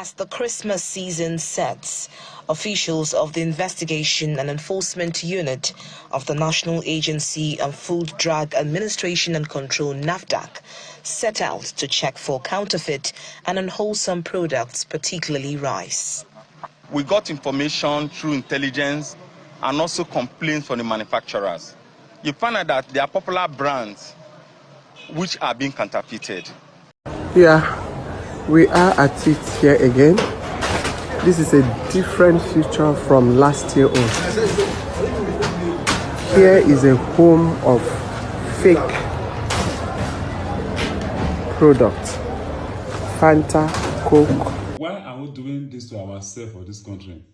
As the Christmas season sets, officials of the Investigation and Enforcement Unit of the National Agency on Food, Drug Administration and Control (NAFDAC) set out to check for counterfeit and unwholesome products, particularly rice. We got information through intelligence and also complaints from the manufacturers. You find out that there are popular brands which are being counterfeited. Yeah. We are at it here again. This is a different feature from last year on. Here is a home of fake products. Fanta, Coke. Why are we doing this to ourselves or this country?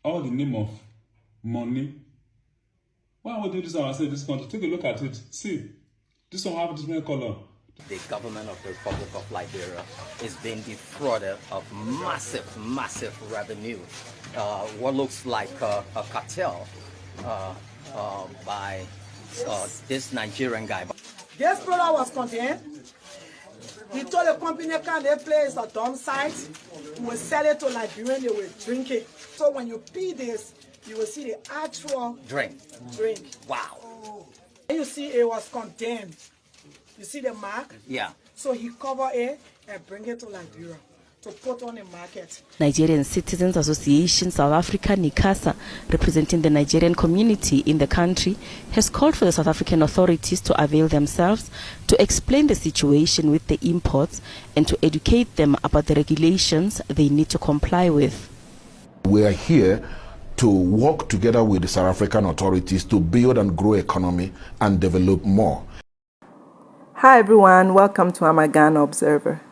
All in the name of money. Why are we doing this to ourselves this country? Take a look at it. See, this one have a different color. The government of the Republic of Liberia is being defrauded of massive revenue. What looks like a cartel by this Nigerian guy. This product was contained. He told the company can they place a dump site, we will sell it to Liberians, they will drink it. So when you pee this, you will see the actual drink. Wow. You see it was contained. You see the mark? Yeah. So he covered it and bring it to Liberia to put on the market. Nigerian Citizens Association South Africa, NICASA, representing the Nigerian community in the country, has called for the South African authorities to avail themselves to explain the situation with the imports and to educate them about the regulations they need to comply with. We are here to work together with the South African authorities to build and grow economy and develop more. Hi everyone, welcome to Ghana Observer.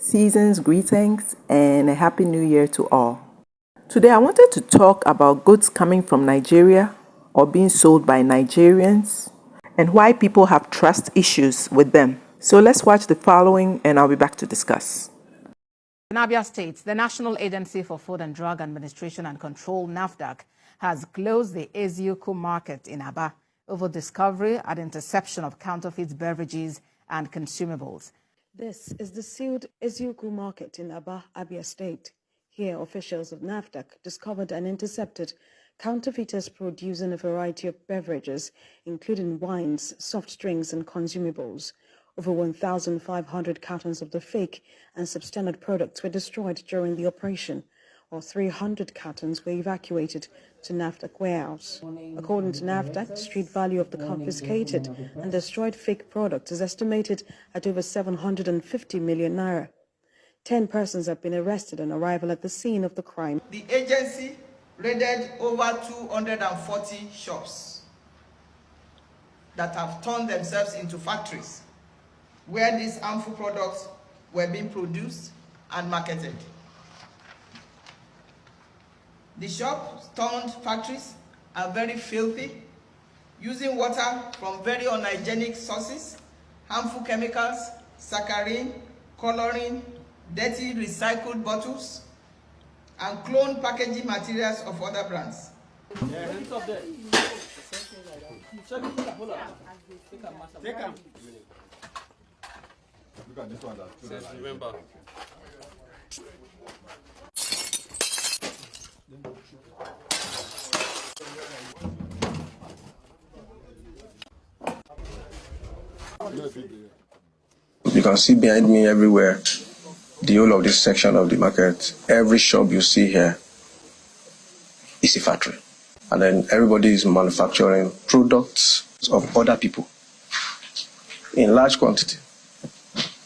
Season's greetings and a happy new year to all. Today I wanted to talk about goods coming from Nigeria or being sold by Nigerians and why people have trust issues with them. So let's watch the following and I'll be back to discuss. In Abia State, the National Agency for Food and Drug Administration and Control (NAFDAC) has closed the Eziokwu market in Aba over discovery and interception of counterfeit beverages and consumables. This is the sealed Eziokwu market in Aba, Abia State. Here, officials of NAFDAC discovered and intercepted counterfeiters producing a variety of beverages, including wines, soft drinks, and consumables. Over 1,500 cartons of the fake and substandard products were destroyed during the operation, while 300 cartons were evacuated to NAFDAC warehouse. According to NAFDAC, the street value of the confiscated and destroyed fake products is estimated at over 750 million naira. 10 persons have been arrested on arrival at the scene of the crime. The agency raided over 240 shops that have turned themselves into factories where these harmful products were being produced and marketed. The shops turned factories are very filthy, using water from very unhygienic sources, harmful chemicals, saccharin, coloring, dirty recycled bottles, and cloned packaging materials of other brands. Look at this one that says remember. You can see behind me everywhere the whole of this section of the market. Every shop you see here is a factory. And then everybody is manufacturing products of other people in large quantity.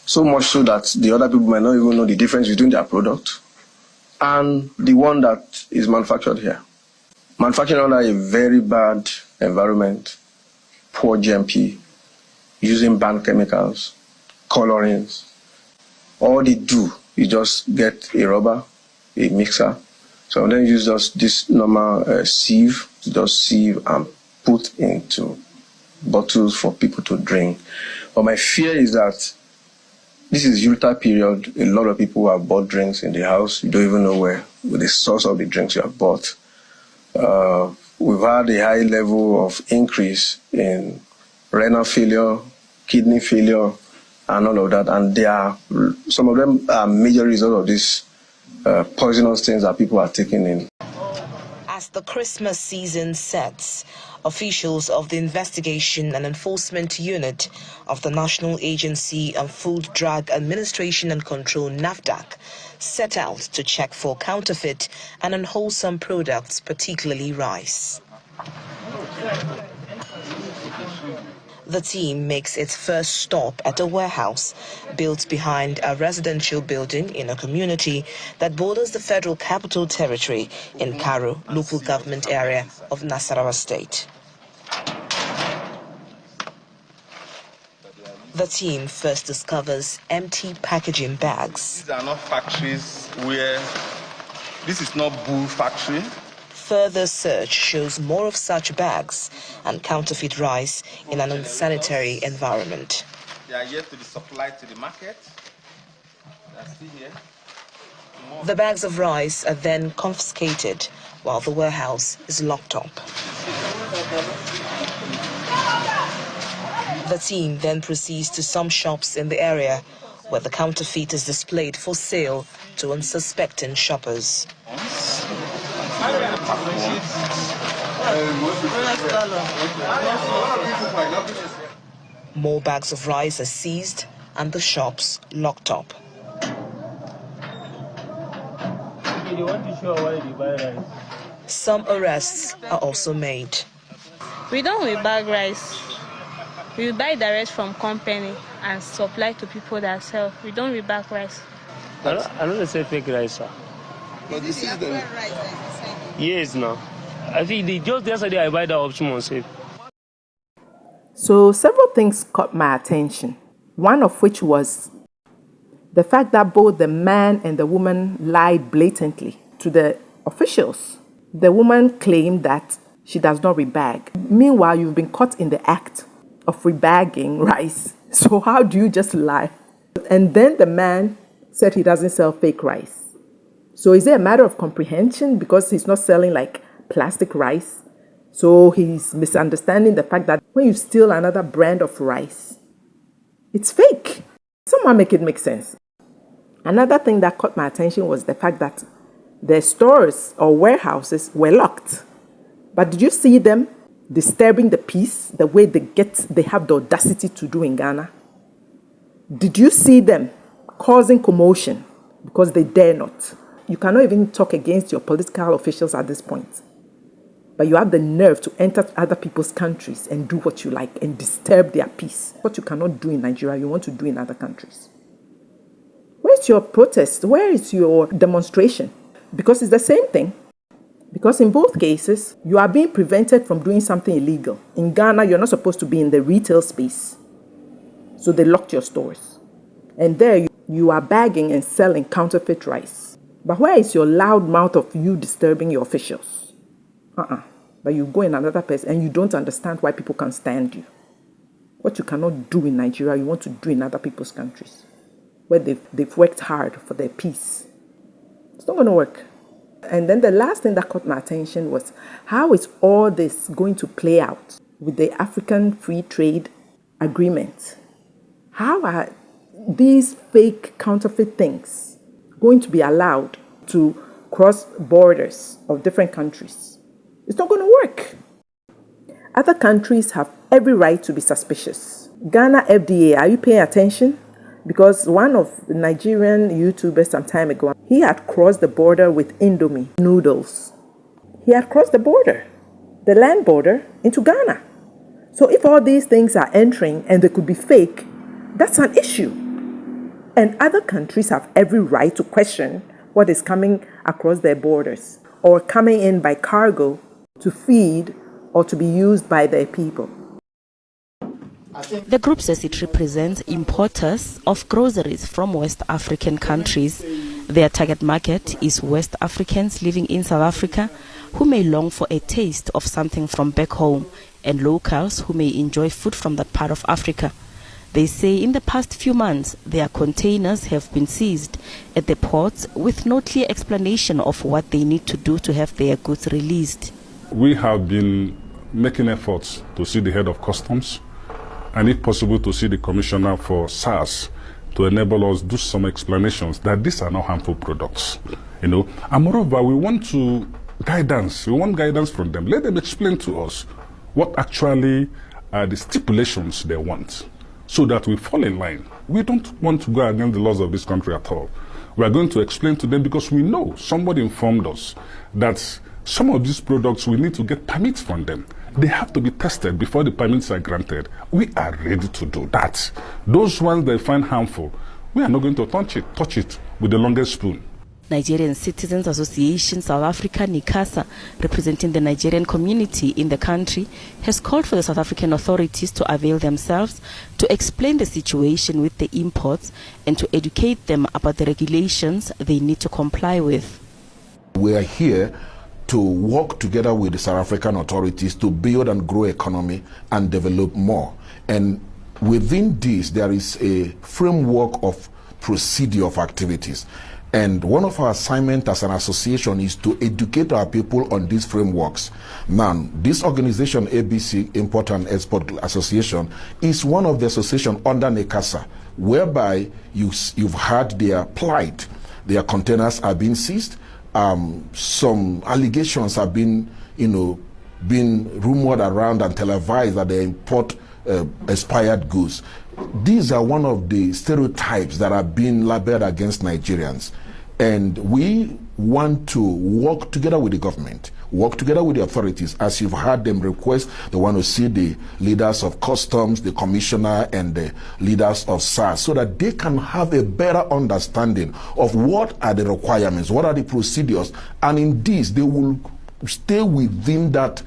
So much so that the other people might not even know the difference between their product and the one that is manufactured here. Manufacturing under a very bad environment, poor GMP, using banned chemicals, colorings. All they do is just get a rubber, a mixer. So then use just this normal sieve, just sieve and put into bottles for people to drink. But my fear is that this is Utah period. A lot of people have bought drinks in the house. You don't even know where the source of the drinks you have bought. We've had a high level of increase in renal failure, kidney failure, and all of that. And some of them are major result of these poisonous things that people are taking in. As the Christmas season sets, officials of the Investigation and Enforcement Unit of the National Agency on Food, Drug Administration and Control NAFDAC set out to check for counterfeit and unwholesome products, particularly rice. The team makes its first stop at a warehouse built behind a residential building in a community that borders the Federal Capital Territory in Karo, local government area of Nasarawa State. The team first discovers empty packaging bags. These are not factories where, this is not bull factory. Further search shows more of such bags and counterfeit rice in an unsanitary environment. They are yet to be supplied to the market. They are still here. The bags of rice are then confiscated while the warehouse is locked up. The team then proceeds to some shops in the area where the counterfeit is displayed for sale to unsuspecting shoppers. More bags of rice are seized and the shops locked up. Some arrests are also made. We don't rebag rice. We buy direct from company and supply to people that sell. We don't rebag rice. I don't say fake rice, sir. But this is the rice. Yes, no. I think just yesterday I buy the option myself. So several things caught my attention, one of which was the fact that both the man and the woman lied blatantly to the officials. The woman claimed that she does not rebag. Meanwhile, you've been caught in the act of rebagging rice. So how do you just lie? And then the man said he doesn't sell fake rice. So is it a matter of comprehension because he's not selling like plastic rice? So he's misunderstanding the fact that when you steal another brand of rice, it's fake. Somehow make it make sense. Another thing that caught my attention was the fact that their stores or warehouses were locked. But did you see them disturbing the peace the way they have the audacity to do in Ghana? Did you see them causing commotion because they dare not? You cannot even talk against your political officials at this point. But you have the nerve to enter other people's countries and do what you like and disturb their peace. What you cannot do in Nigeria, you want to do in other countries. Where's your protest? Where is your demonstration? Because it's the same thing. Because in both cases, you are being prevented from doing something illegal. In Ghana, you're not supposed to be in the retail space. So they locked your stores. And there you are bagging and selling counterfeit rice. But where is your loud mouth of you disturbing your officials? But you go in another place and you don't understand why people can stand you. What you cannot do in Nigeria, you want to do in other people's countries where they've worked hard for their peace. It's not going to work. And then the last thing that caught my attention was how is all this going to play out with the African Free Trade Agreement? How are these fake counterfeit things going to be allowed to cross borders of different countries? It's not going to work. Other countries have every right to be suspicious. Ghana FDA, are you paying attention? Because one of the Nigerian YouTubers some time ago, he had crossed the border with Indomie noodles. He had crossed the border, the land border, into Ghana. So if all these things are entering and they could be fake, that's an issue. And other countries have every right to question what is coming across their borders or coming in by cargo to feed or to be used by their people. The group says it represents importers of groceries from West African countries. Their target market is West Africans living in South Africa who may long for a taste of something from back home and locals who may enjoy food from that part of Africa. They say in the past few months, their containers have been seized at the ports with no clear explanation of what they need to do to have their goods released. We have been making efforts to see the head of customs and if possible to see the Commissioner for SARS to enable us do some explanations that these are not harmful products, you know. And moreover, we want guidance from them. Let them explain to us what actually are the stipulations they want, so that we fall in line. We don't want to go against the laws of this country at all. We are going to explain to them because we know somebody informed us that some of these products we need to get permits from them. They have to be tested before the permits are granted. We are ready to do that. Those ones they find harmful, we are not going to touch it with the longest spoon. Nigerian Citizens Association South Africa, NICASA, representing the Nigerian community in the country, has called for the South African authorities to avail themselves to explain the situation with the imports and to educate them about the regulations they need to comply with. We are here to work together with the South African authorities to build and grow economy and develop more. And within this, there is a framework of procedure of activities. And one of our assignments as an association is to educate our people on these frameworks. Now, this organization, ABC, Import and Export Association, is one of the associations under NICASA, whereby you've had their plight. Their containers are being seized. Some allegations have been, been rumored around and televised that they import expired goods. These are one of the stereotypes that are being labeled against Nigerians. And we want to work together with the government, work together with the authorities. As you've heard them request, they want to see the leaders of customs, the commissioner, and the leaders of SARS, so that they can have a better understanding of what are the requirements, what are the procedures, and in this, they will stay within that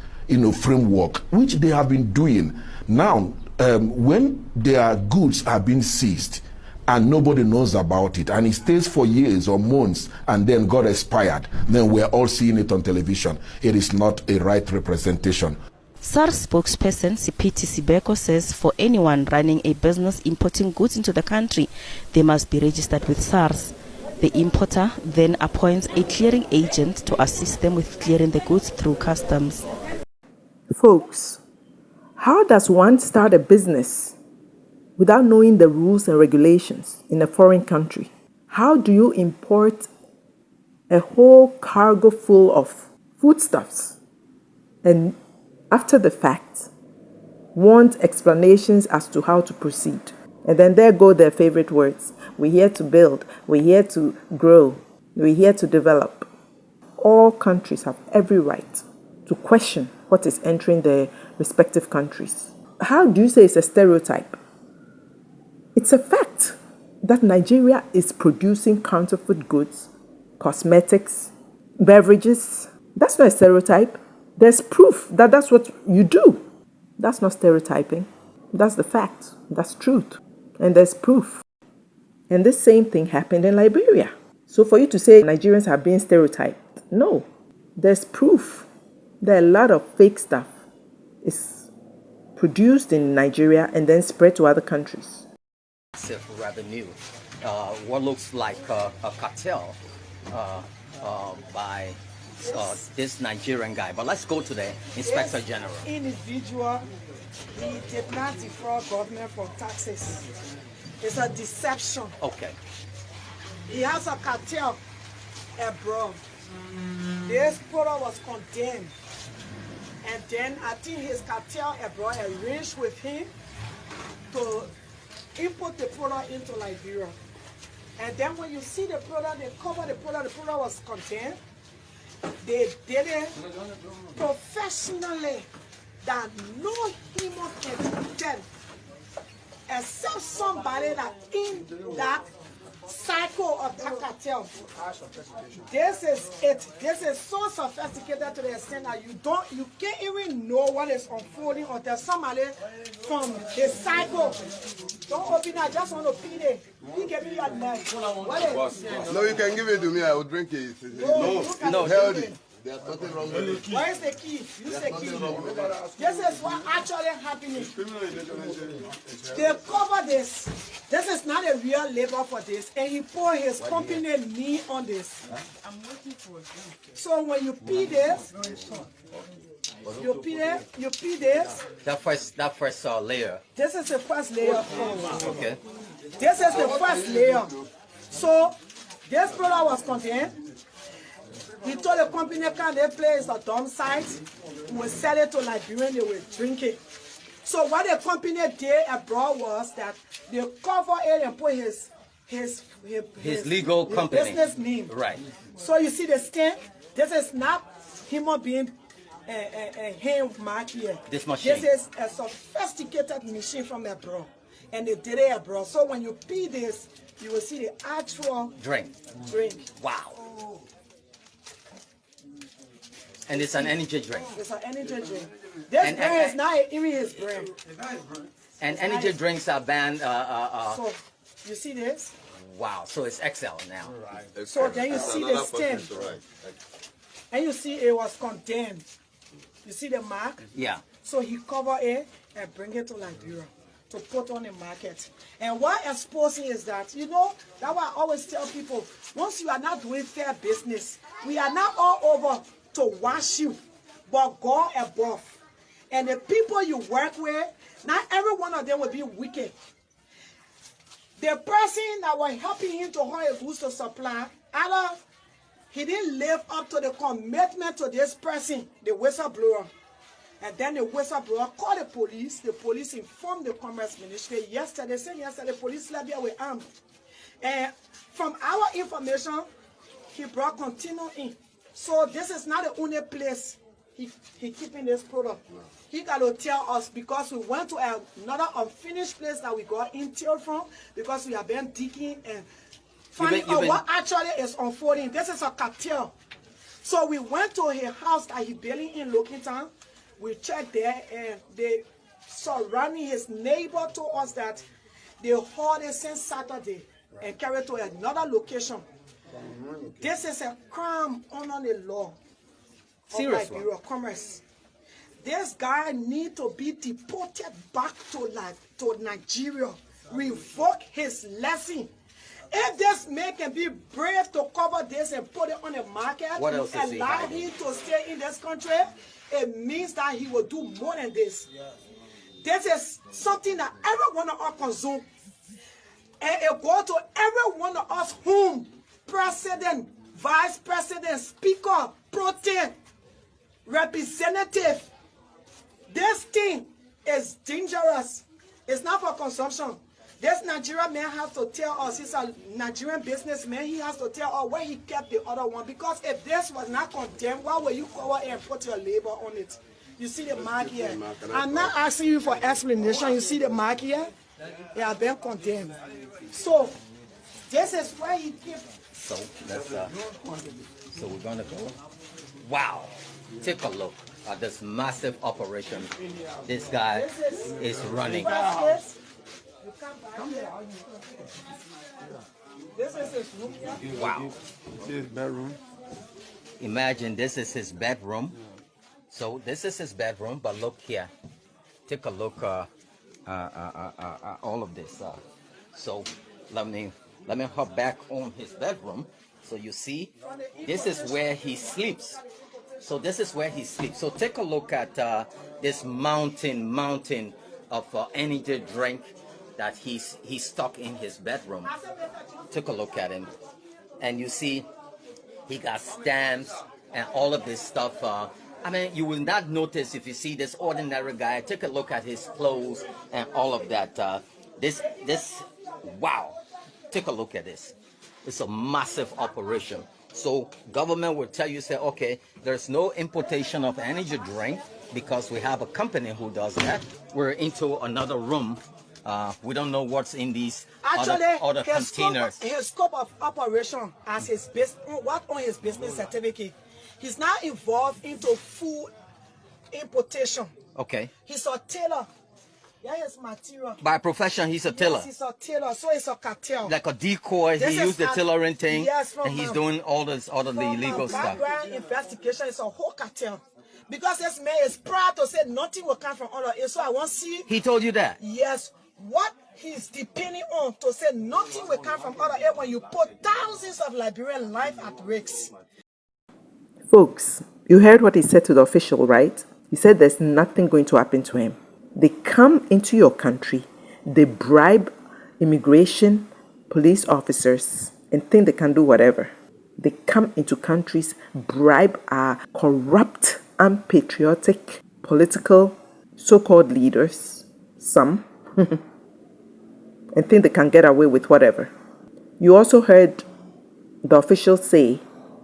framework, which they have been doing. Now, when their goods are being seized, and nobody knows about it, and it stays for years or months and then got expired, then we're all seeing it on television. It is not a right representation. SARS spokesperson Sipiti Sibeko says for anyone running a business importing goods into the country, they must be registered with SARS. The importer then appoints a clearing agent to assist them with clearing the goods through customs. Folks, how does one start a business without knowing the rules and regulations in a foreign country? How do you import a whole cargo full of foodstuffs and after the fact want explanations as to how to proceed? And then there go their favorite words. We're here to build, we're here to grow, we're here to develop. All countries have every right to question what is entering their respective countries. How do you say it's a stereotype? It's a fact that Nigeria is producing counterfeit goods, cosmetics, beverages. That's not a stereotype. There's proof that that's what you do. That's not stereotyping. That's the fact. That's truth. And there's proof. And this same thing happened in Liberia. So for you to say Nigerians are being stereotyped, no. There's proof. There are a lot of fake stuff is produced in Nigeria and then spread to other countries. Rather new, what looks like a cartel by this Nigerian guy. But let's go to the Inspector General. Individual, he did not defraud government for taxes. It's a deception. Okay. He has a cartel abroad. This product was condemned. And then I think his cartel abroad arranged with him to import the product into Liberia. And then when you see the product, they cover the product was contained. They did it professionally that no human can tell except somebody that in that cycle of that cartel. This is it. This is so sophisticated to the extent that you can't even know what is unfolding until somebody from the cycle. Don't open it, I just want to feed it. He gave me your knife. What is it? No, you can give it to me, I will drink it. No, healthy. There's nothing wrong with it. Where is the key? Use the key. This is what actually happening. They cover this. This is not a real labor for this. And he poured his company name on this. I'm waiting for it. So when you pee this, You peel this. That first layer. This is the first layer. Okay. This is the first layer. So this product was contained. He told the company can they place a dump site, we will sell it to Liberian, they will drink it. So what the company did abroad was that they cover it and put his legal company. Business name. Right. So you see the stamp. This is not human being hand mark here. This machine. This is a sophisticated machine from abroad, and they did it abroad. So when you pee this, you will see the actual drink. Wow. And it's an energy drink. It's an energy drink. This brand is not even his brand. And energy drinks are banned. So you see this? Wow. So it's XL now. Right. So then you see the stem. And you see it was condemned. You see the mark? Yeah. So he covered it and bring it to Liberia to put on the market. And what exposing is that, you know, that's why I always tell people, once you are not doing fair business, we are not all over to wash you, but go above. And the people you work with, not every one of them will be wicked. The person that was helping him to hire goods to supply, either he didn't live up to the commitment to this person, the whistleblower. And then the whistleblower called the police informed the Commerce Ministry yesterday, saying yesterday the police left here with armed. And from our information, he brought container in. So this is not the only place he keeping this product. He got to tell us because we went to another unfinished place that we got intel from because we have been digging and finding out what actually is unfolding. This is a cartel. So we went to his house that he building in Lokintown. We checked there and they surrounding his neighbor told us that they hauled it since Saturday and carried to another location. This is a crime under the law of Liberia Commerce. This guy need to be deported back to Nigeria, revoke his license. If this man can be brave to cover this and put it on the market, and allow him to stay in this country, it means that he will do more than this. This is something that every one of us consume. And it goes to every one of us whom president, vice president, speaker, protein, representative. This thing is dangerous. It's not for consumption. This Nigerian man has to tell us, he's a Nigerian businessman, he has to tell us where he kept the other one. Because if this was not condemned, why will you cover it and put your label on it? You see the mark here. I'm not asking you for explanation. You see the mark here? It has been condemned. So, this is where he kept. So, let's, so we're going to go. Wow. Take a look at this massive operation this guy is running. This is his room. Wow. His bedroom. Imagine this is his bedroom. So this is his bedroom, but look here. Take a look all of this. So let me hop back on his bedroom. So you see, this is where he sleeps. So this is where he sleeps. So take a look at this mountain of energy drink that he's stuck in his bedroom. Take a look at him, and you see he got stamps and all of this stuff. I mean, you will not notice if you see this ordinary guy. Take a look at his clothes and all of that. Wow. Take a look at this. It's a massive operation. So government will tell you, say, okay, there's no importation of energy drink because we have a company who does that. We're into another room. We don't know what's in these other containers. His scope of operation as his what on his business certificate. He's not involved into food importation. Okay. He's a tailor. Yeah, his material. By profession, he's a tailor. Yes, he's a tailor, so it's a cartel. Like a decoy, he used the tailoring thing, yes, and he's doing all the illegal stuff. Background investigation is a whole cartel. Because this man is proud to say nothing will come from other aid, so I want to see. He told you that? Yes. What he's depending on to say nothing will come from other aid when you put thousands of Liberian life at risk. Folks, you heard what he said to the official, right? He said there's nothing going to happen to him. They come into your country, they bribe immigration, police officers, and think they can do whatever. They come into countries, bribe our corrupt, unpatriotic, political, so-called leaders, some, and think they can get away with whatever. You also heard the officials say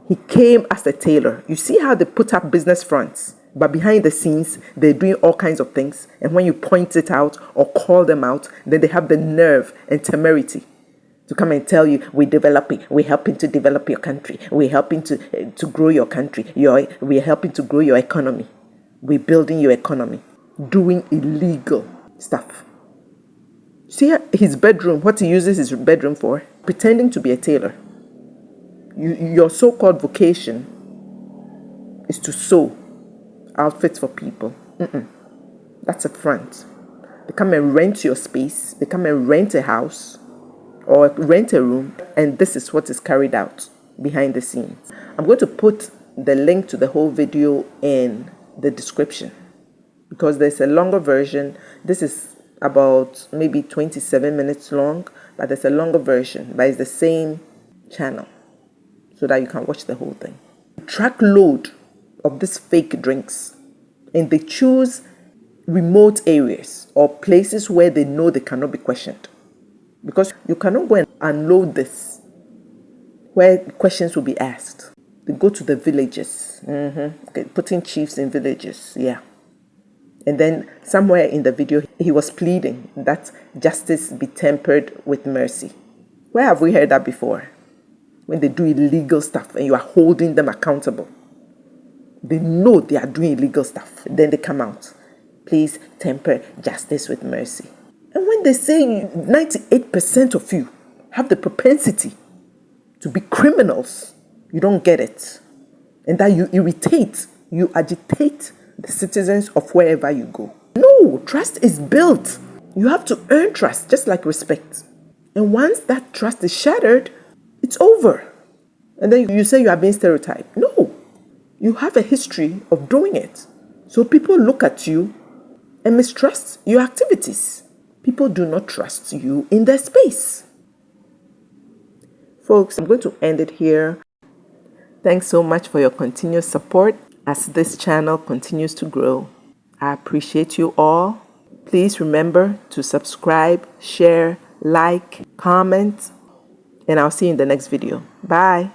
he came as a tailor. You see how they put up business fronts, but behind the scenes, they're doing all kinds of things. And when you point it out or call them out, then they have the nerve and temerity to come and tell you, we're helping to develop your country. We're helping to grow your country. We're helping to grow your economy. We're building your economy. Doing illegal stuff. See his bedroom, what he uses his bedroom for? Pretending to be a tailor. Your so-called vocation is to sew outfits for people. That's a front. They come and rent your space. They come and rent a house or rent a room, and this is what is carried out behind the scenes. I'm going to put the link to the whole video in the description because there's a longer version. This is about maybe 27 minutes long, but there's a longer version, but it's the same channel so that you can watch the whole thing. Truckload of these fake drinks, and they choose remote areas or places where they know they cannot be questioned. Because you cannot go and unload this where questions will be asked. They go to the villages, okay, putting chiefs in villages, yeah. And then somewhere in the video, he was pleading that justice be tempered with mercy. Where have we heard that before? When they do illegal stuff and you are holding them accountable. They know they are doing illegal stuff. Then they come out. Please temper justice with mercy. And when they say 98% of you have the propensity to be criminals, you don't get it. And that you irritate, you agitate the citizens of wherever you go. No, trust is built. You have to earn trust, just like respect. And once that trust is shattered, it's over. And then you say you are being stereotyped. No, you have a history of doing it. So people look at you and mistrust your activities. People do not trust you in their space. Folks, I'm going to end it here. Thanks so much for your continuous support as this channel continues to grow. I appreciate you all. Please remember to subscribe, share, like, comment, and I'll see you in the next video. Bye.